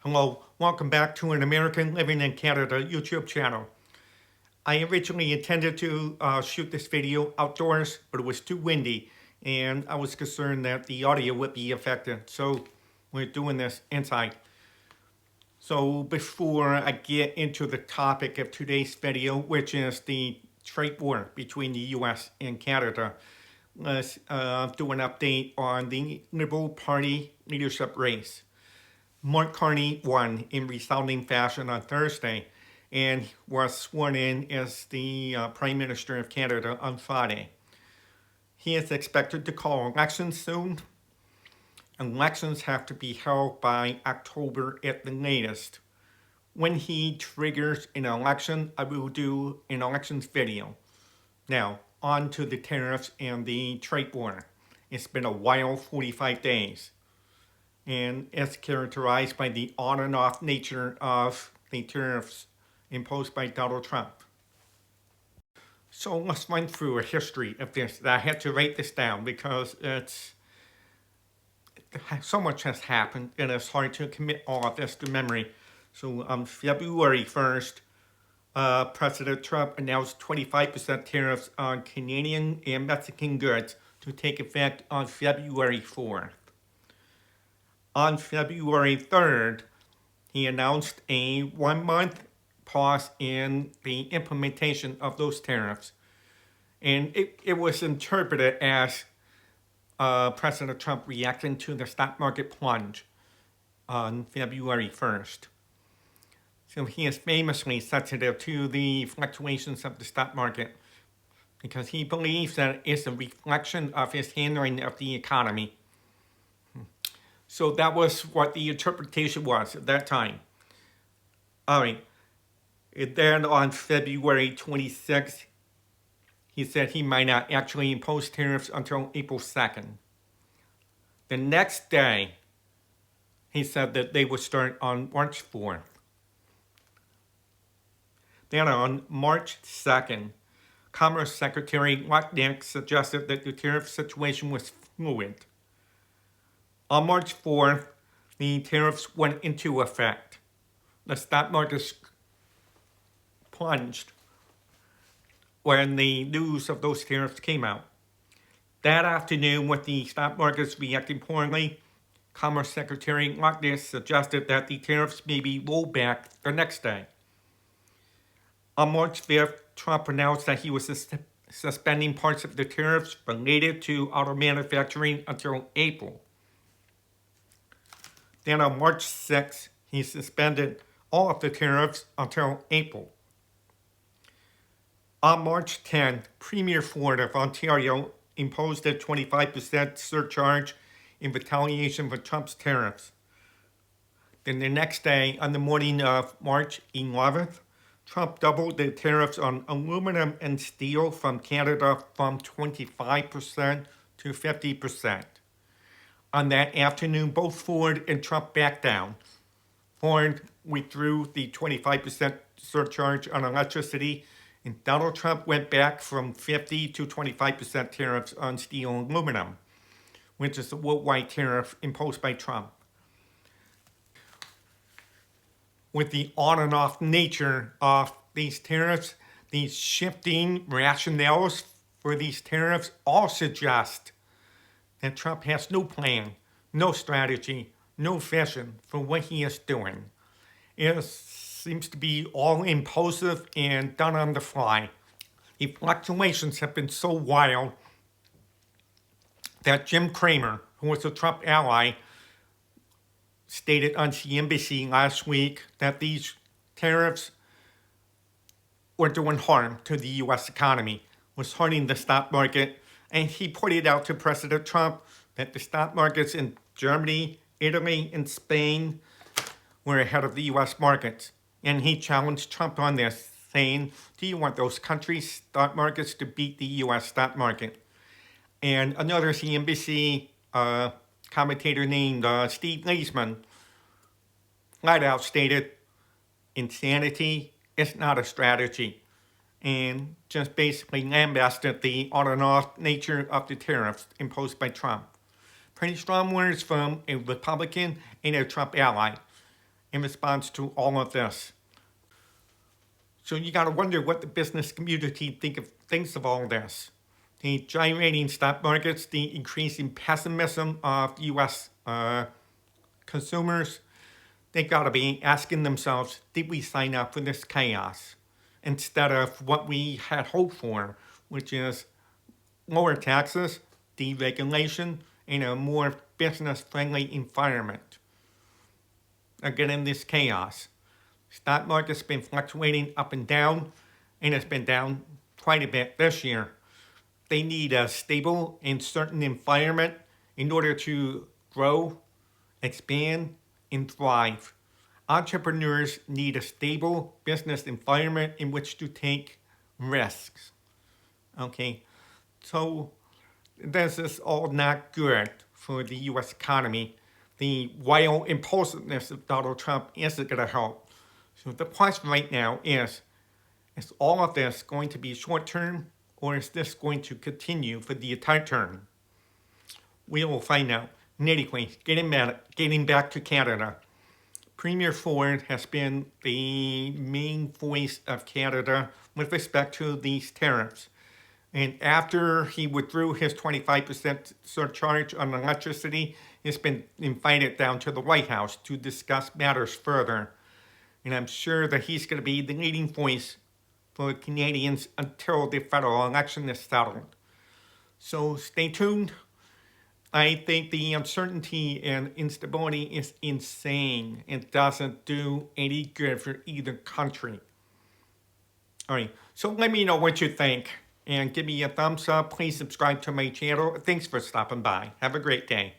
Hello, welcome back to an American Living in Canada YouTube channel. I originally intended to shoot this video outdoors, but it was too windy and I was concerned that the audio would be affected. So we're doing this inside. So before I get into the topic of today's video, which is the trade war between the US and Canada, let's do an update on the Liberal Party leadership race. Mark Carney won in resounding fashion on Thursday and was sworn in as the Prime Minister of Canada on Friday. He is expected to call elections soon. Elections have to be held by October at the latest. When he triggers an election, I will do an elections video. Now, on to the tariffs and the trade war. It's been a wild 45 days. And it's characterized by the on and off nature of the tariffs imposed by Donald Trump. So let's run through a history of this. I had to write this down because so much has happened and it's hard to commit all of this to memory. So on February 1st, President Trump announced 25% tariffs on Canadian and Mexican goods to take effect on February 4th. On February 3rd, he announced a 1-month pause in the implementation of those tariffs. And it was interpreted as President Trump reacting to the stock market plunge on February 1st. So he is famously sensitive to the fluctuations of the stock market because he believes that it's a reflection of his handling of the economy. So that was what the interpretation was at that time. All right. And then on February 26th, he said he might not actually impose tariffs until April 2nd. The next day, he said that they would start on March 4th. Then on March 2nd, Commerce Secretary Lutnick suggested that the tariff situation was fluid. On March 4th, the tariffs went into effect. The stock market plunged when the news of those tariffs came out. That afternoon, with the stock markets reacting poorly, Commerce Secretary Lutnick suggested that the tariffs may be rolled back the next day. On March 5th, Trump announced that he was suspending parts of the tariffs related to auto manufacturing until April. Then on March 6th, he suspended all of the tariffs until April. On March 10th, Premier Ford of Ontario imposed a 25% surcharge in retaliation for Trump's tariffs. Then the next day, on the morning of March 11th, Trump doubled the tariffs on aluminum and steel from Canada from 25% to 50%. On that afternoon, both Ford and Trump backed down. Ford withdrew the 25% surcharge on electricity, and Donald Trump went back from 50 to 25% tariffs on steel and aluminum, which is the worldwide tariff imposed by Trump. With the on and off nature of these tariffs, these shifting rationales for these tariffs all suggest that Trump has no plan, no strategy, no vision for what he is doing. It seems to be all impulsive and done on the fly. The fluctuations have been so wild that Jim Cramer, who was a Trump ally, stated on CNBC last week that these tariffs were doing harm to the U.S. economy, was hurting the stock market, and he pointed out to President Trump that the stock markets in Germany, Italy, and Spain were ahead of the U.S. markets. And he challenged Trump on this, saying, do you want those countries' stock markets to beat the U.S. stock market? And another CNBC commentator named Steve Leisman flat out stated, insanity is not a strategy, and just basically lambasted the on and off nature of the tariffs imposed by Trump. Pretty strong words from a Republican and a Trump ally. in response to all of this. So you got to wonder what the business community thinks of all this. The gyrating stock markets, the increasing pessimism of U.S. Consumers, they got to be asking themselves, did we sign up for this chaos? Instead of what we had hoped for, which is lower taxes, deregulation, and a more business-friendly environment. Again, in this chaos. Stock market's been fluctuating up and down, and it's been down quite a bit this year. They need a stable and certain environment in order to grow, expand, and thrive. Entrepreneurs need a stable business environment in which to take risks. Okay, so this is all not good for the U.S. economy. The wild impulsiveness of Donald Trump isn't going to help. So the question right now is all of this going to be short-term, or is this going to continue for the entire term? We will find out. Anyway, getting back to Canada. Premier Ford has been the main voice of Canada with respect to these tariffs. And after he withdrew his 25% surcharge on electricity, he's been invited down to the White House to discuss matters further. And I'm sure that he's going to be the leading voice for Canadians until the federal election is settled. So stay tuned. I think the uncertainty and instability is insane. It doesn't do any good for either country. All right, so let me know what you think. And give me a thumbs up. Please subscribe to my channel. Thanks for stopping by. Have a great day.